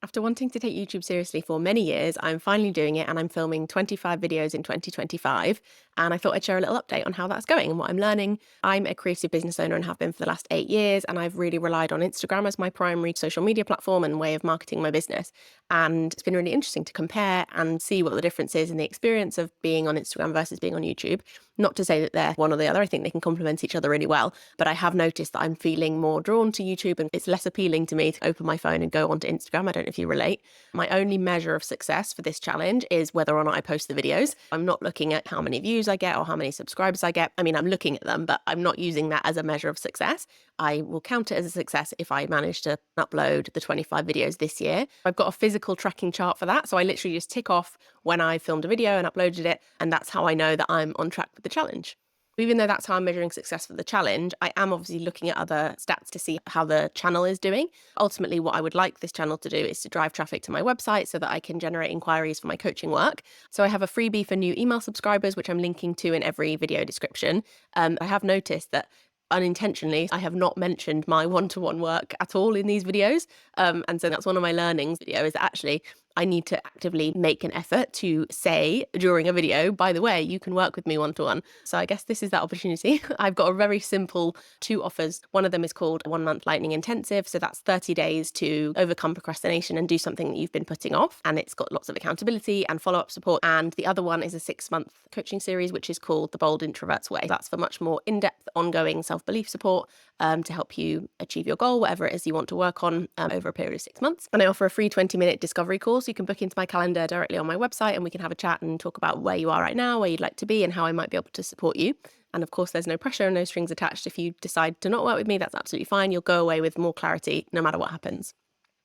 After wanting to take YouTube seriously for many years, I'm finally doing it and I'm filming 25 videos in 2025. And I thought I'd share a little update on how that's going and what I'm learning. I'm a creative business owner and have been for the last 8 years. And I've really relied on Instagram as my primary social media platform and way of marketing my business. And it's been really interesting to compare and see what the difference is in the experience of being on Instagram versus being on YouTube. Not to say that they're one or the other. I think they can complement each other really well. But I have noticed that I'm feeling more drawn to YouTube and it's less appealing to me to open my phone and go onto Instagram. I don't know if you relate. My only measure of success for this challenge is whether or not I post the videos. I'm not looking at how many views I get or how many subscribers I get. I mean, I'm looking at them, but I'm not using that as a measure of success. I will count it as a success if I manage to upload the 25 videos this year. I've got a physical tracking chart for that. So I literally just tick off when I filmed a video and uploaded it. And that's how I know that I'm on track with the challenge. Even though that's how I'm measuring success for the challenge, I am obviously looking at other stats to see how the channel is doing. Ultimately, what I would like this channel to do is to drive traffic to my website so that I can generate inquiries for my coaching work. So I have a freebie for new email subscribers, which I'm linking to in every video description. I have noticed that unintentionally, I have not mentioned my one-to-one work at all in these videos. And so that's one of my learnings video is actually I need to actively make an effort to say during a video, by the way, you can work with me one-to-one. So I guess this is that opportunity. I've got a very simple 2 offers. One of them is called 1 month lightning intensive. So that's 30 days to overcome procrastination and do something that you've been putting off. And it's got lots of accountability and follow-up support. And the other one is a 6-month coaching series, which is called the Bold Introvert's Way. That's for much more in-depth, ongoing self-belief support to help you achieve your goal, whatever it is you want to work on over a period of 6 months. And I offer a free 20-minute discovery call. So you can book into my calendar directly on my website and we can have a chat and talk about where you are right now, where you'd like to be and how I might be able to support you. And of course, there's no pressure and no strings attached. If you decide to not work with me, that's absolutely fine. You'll go away with more clarity no matter what happens.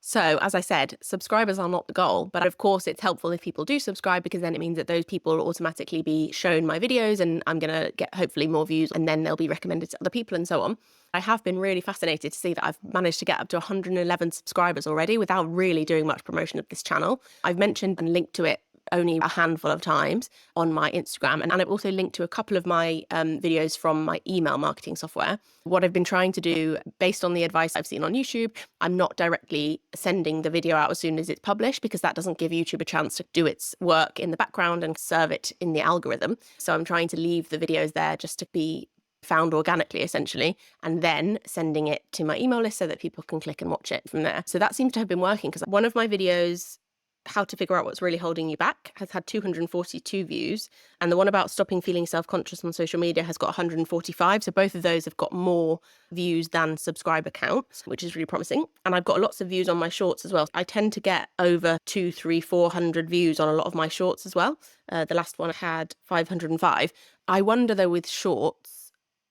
So as I said, subscribers are not the goal, but of course it's helpful if people do subscribe because then it means that those people will automatically be shown my videos and I'm going to get hopefully more views and then they'll be recommended to other people and so on. I have been really fascinated to see that I've managed to get up to 111 subscribers already without really doing much promotion of this channel. I've mentioned and linked to it only a handful of times on my Instagram. And I've also linked to a couple of my videos from my email marketing software. What I've been trying to do based on the advice I've seen on YouTube, I'm not directly sending the video out as soon as it's published because that doesn't give YouTube a chance to do its work in the background and serve it in the algorithm. So I'm trying to leave the videos there just to be found organically essentially, and then sending it to my email list so that people can click and watch it from there. So that seems to have been working because one of my videos, how to figure out what's really holding you back, has had 242 views. And the one about stopping feeling self-conscious on social media has got 145. So both of those have got more views than subscriber counts, which is really promising. And I've got lots of views on my shorts as well. I tend to get over 200, 300, 400 views on a lot of my shorts as well. The last one had 505. I wonder though with shorts,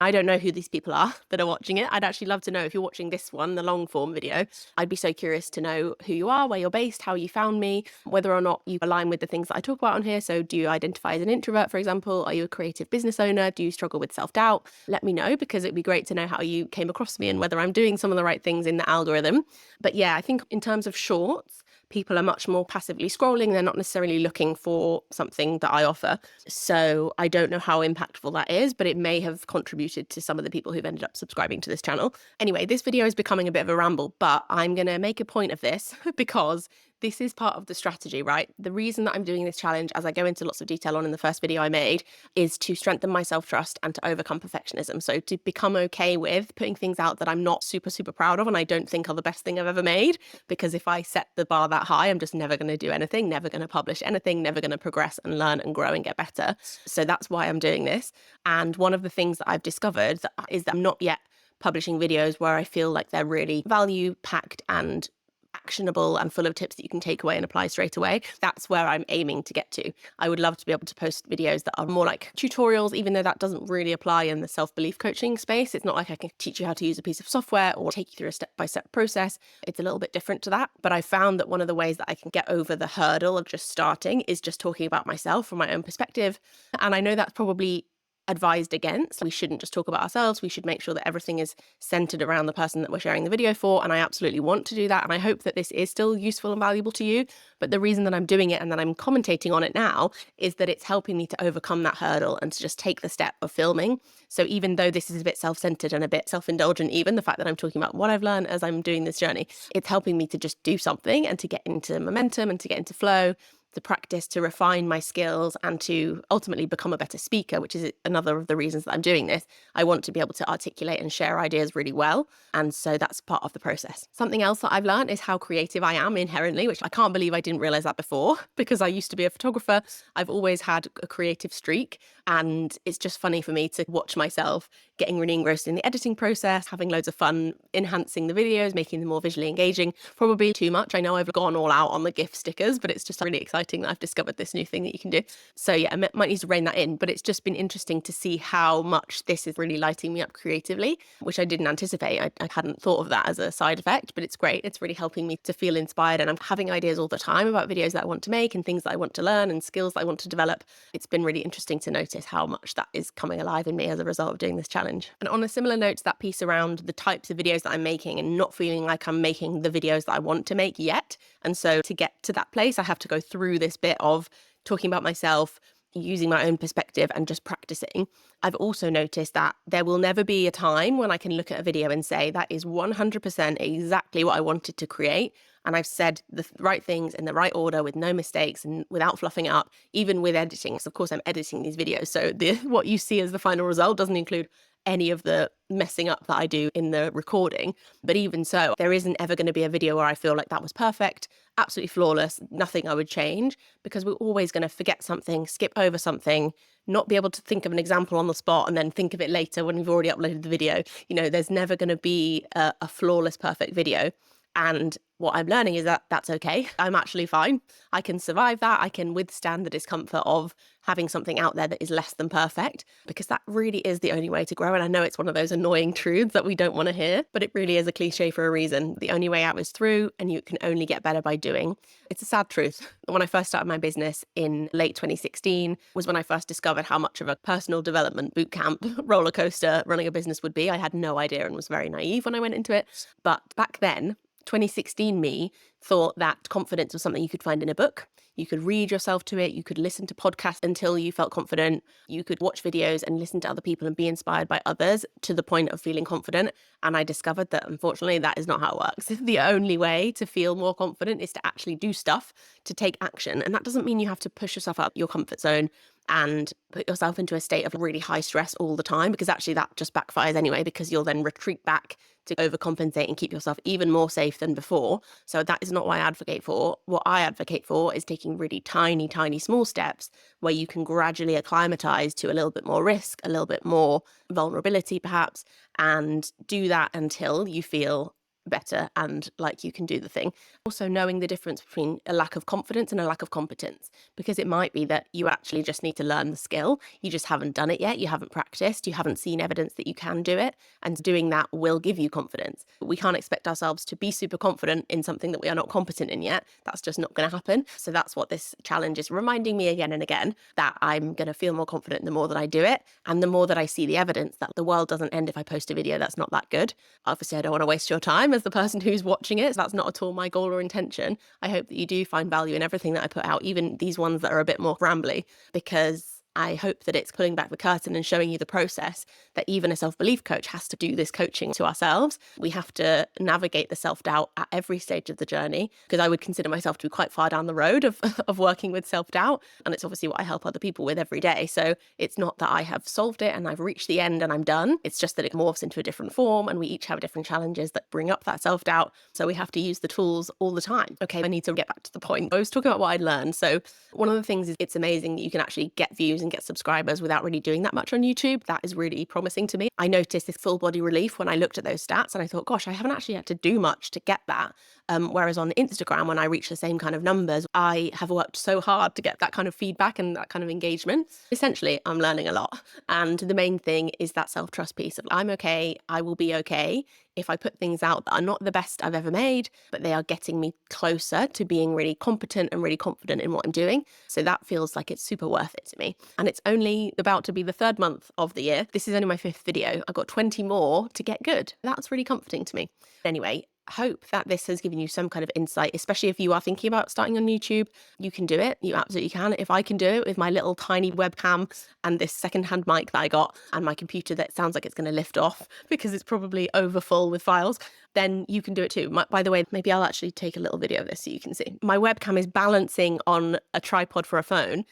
I don't know who these people are that are watching it. I'd actually love to know if you're watching this one, the long form video. I'd be so curious to know who you are, where you're based, how you found me, whether or not you align with the things that I talk about on here. So do you identify as an introvert, for example? Are you a creative business owner? Do you struggle with self-doubt? Let me know because it'd be great to know how you came across me and whether I'm doing some of the right things in the algorithm. But yeah, I think in terms of shorts, people are much more passively scrolling. They're not necessarily looking for something that I offer. So I don't know how impactful that is, but it may have contributed to some of the people who've ended up subscribing to this channel. Anyway, this video is becoming a bit of a ramble, but I'm going to make a point of this because this is part of the strategy, right? The reason that I'm doing this challenge, as I go into lots of detail on in the first video I made, is to strengthen my self-trust and to overcome perfectionism. So to become okay with putting things out that I'm not super, super proud of and I don't think are the best thing I've ever made. Because if I set the bar that high, I'm just never going to do anything, never going to publish anything, never going to progress and learn and grow and get better. So that's why I'm doing this. And one of the things that I've discovered is that I'm not yet publishing videos where I feel like they're really value-packed and actionable and full of tips that you can take away and apply straight away. That's where I'm aiming to get to. I would love to be able to post videos that are more like tutorials, even though that doesn't really apply in the self-belief coaching space. It's not like I can teach you how to use a piece of software or take you through a step-by-step process. It's a little bit different to that. But I found that one of the ways that I can get over the hurdle of just starting is just talking about myself from my own perspective. And I know that's probably advised against. We shouldn't just talk about ourselves. We should make sure that everything is centered around the person that we're sharing the video for. And I absolutely want to do that. And I hope that this is still useful and valuable to you. But the reason that I'm doing it and that I'm commentating on it now is that it's helping me to overcome that hurdle and to just take the step of filming. So even though this is a bit self-centered and a bit self-indulgent, even the fact that I'm talking about what I've learned as I'm doing this journey, it's helping me to just do something and to get into momentum and to get into flow, to practice, to refine my skills, and to ultimately become a better speaker, which is another of the reasons that I'm doing this. I want to be able to articulate and share ideas really well. And so that's part of the process. Something else that I've learned is how creative I am inherently, which I can't believe I didn't realize that before, because I used to be a photographer. I've always had a creative streak, and it's just funny for me to watch myself getting really engrossed in the editing process, having loads of fun, enhancing the videos, making them more visually engaging. Probably too much. I know I've gone all out on the GIF stickers, but it's just really exciting that I've discovered this new thing that you can do. So yeah, I might need to rein that in, but it's just been interesting to see how much this is really lighting me up creatively, which I didn't anticipate. I hadn't thought of that as a side effect, but it's great. It's really helping me to feel inspired, and I'm having ideas all the time about videos that I want to make and things that I want to learn and skills that I want to develop. It's been really interesting to notice how much that is coming alive in me as a result of doing this challenge. And on a similar note to that piece around the types of videos that I'm making and not feeling like I'm making the videos that I want to make yet. And so to get to that place, I have to go through this bit of talking about myself, using my own perspective and just practicing. I've also noticed that there will never be a time when I can look at a video and say that is 100% exactly what I wanted to create. And I've said the right things in the right order with no mistakes and without fluffing it up, even with editing. So of course I'm editing these videos. So what you see as the final result doesn't include any of the messing up that I do in the recording. But even so, there isn't ever going to be a video where I feel like that was perfect, absolutely flawless, nothing I would change, because we're always going to forget something, skip over something, not be able to think of an example on the spot and then think of it later when we've already uploaded the video. You know, there's never going to be a flawless, perfect video. And what I'm learning is that that's okay. I'm actually fine. I can survive that. I can withstand the discomfort of having something out there that is less than perfect, because that really is the only way to grow. And I know it's one of those annoying truths that we don't want to hear, but it really is a cliche for a reason. The only way out is through, and you can only get better by doing. It's a sad truth. When I first started my business in late 2016 was when I first discovered how much of a personal development bootcamp roller coaster running a business would be. I had no idea and was very naive when I went into it. But back then, 2016 me thought that confidence was something you could find in a book. You could read yourself to it. You could listen to podcasts until you felt confident. You could watch videos and listen to other people and be inspired by others to the point of feeling confident. And I discovered that unfortunately that is not how it works. The only way to feel more confident is to actually do stuff, to take action. And that doesn't mean you have to push yourself out your comfort zone and put yourself into a state of really high stress all the time, because actually that just backfires anyway, because you'll then retreat back to overcompensate and keep yourself even more safe than before. So that is not what I advocate for. What I advocate for is taking really tiny, tiny, small steps where you can gradually acclimatize to a little bit more risk, a little bit more vulnerability perhaps, and do that until you feel better and like you can do the thing. Also knowing the difference between a lack of confidence and a lack of competence, because it might be that you actually just need to learn the skill. You just haven't done it yet. You haven't practiced. You haven't seen evidence that you can do it. And doing that will give you confidence. But we can't expect ourselves to be super confident in something that we are not competent in yet. That's just not going to happen. So that's what this challenge is reminding me again and again, that I'm going to feel more confident the more that I do it. And the more that I see the evidence that the world doesn't end if I post a video that's not that good. Obviously, I don't want to waste your time as the person who's watching it. So that's not at all my goal or intention. I hope that you do find value in everything that I put out, even these ones that are a bit more rambly, because I hope that it's pulling back the curtain and showing you the process that even a self-belief coach has to do this coaching to ourselves. We have to navigate the self-doubt at every stage of the journey, because I would consider myself to be quite far down the road of working with self-doubt. And it's obviously what I help other people with every day. So it's not that I have solved it and I've reached the end and I'm done. It's just that it morphs into a different form, and we each have different challenges that bring up that self-doubt. So we have to use the tools all the time. Okay, I need to get back to the point. I was talking about what I'd learned. So one of the things is it's amazing that you can actually get views and get subscribers without really doing that much on YouTube. That is really promising to me. I noticed this full body relief when I looked at those stats and I thought, gosh, I haven't actually had to do much to get that. Whereas on Instagram, when I reach the same kind of numbers, I have worked so hard to get that kind of feedback and that kind of engagement. Essentially, I'm learning a lot. And the main thing is that self-trust piece of I'm okay, I will be okay if I put things out that are not the best I've ever made, but they are getting me closer to being really competent and really confident in what I'm doing. So that feels like it's super worth it to me. And it's only about to be the 3rd month of the year. This is only my 5th video. I've got 20 more to get good. That's really comforting to me. Anyway, hope that this has given you some kind of insight, especially if you are thinking about starting on YouTube. You can do it. You absolutely can. If I can do it with my little tiny webcam and this secondhand mic that I got and my computer that sounds like it's going to lift off because it's probably overfull with files, then you can do it too. By the way, maybe I'll actually take a little video of this so you can see. My webcam is balancing on a tripod for a phone,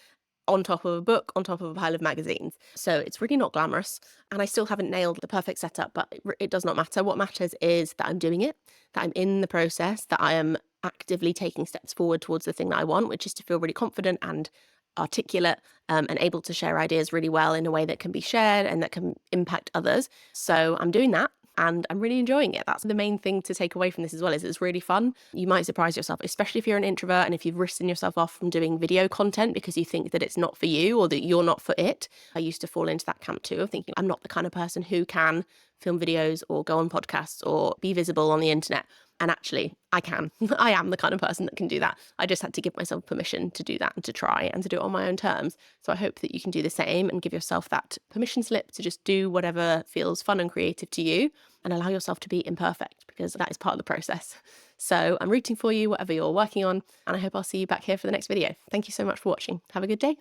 on top of a book, on top of a pile of magazines. So it's really not glamorous. And I still haven't nailed the perfect setup, but it does not matter. What matters is that I'm doing it, that I'm in the process, that I am actively taking steps forward towards the thing that I want, which is to feel really confident and articulate, and able to share ideas really well in a way that can be shared and that can impact others. So I'm doing that. And I'm really enjoying it. That's the main thing to take away from this as well, is it's really fun. You might surprise yourself, especially if you're an introvert and if you've written yourself off from doing video content because you think that it's not for you or that you're not for it. I used to fall into that camp too, of thinking I'm not the kind of person who can film videos or go on podcasts or be visible on the internet. And actually, I can. I am the kind of person that can do that. I just had to give myself permission to do that and to try and to do it on my own terms. So I hope that you can do the same and give yourself that permission slip to just do whatever feels fun and creative to you and allow yourself to be imperfect, because that is part of the process. So I'm rooting for you, whatever you're working on, and I hope I'll see you back here for the next video. Thank you so much for watching. Have a good day.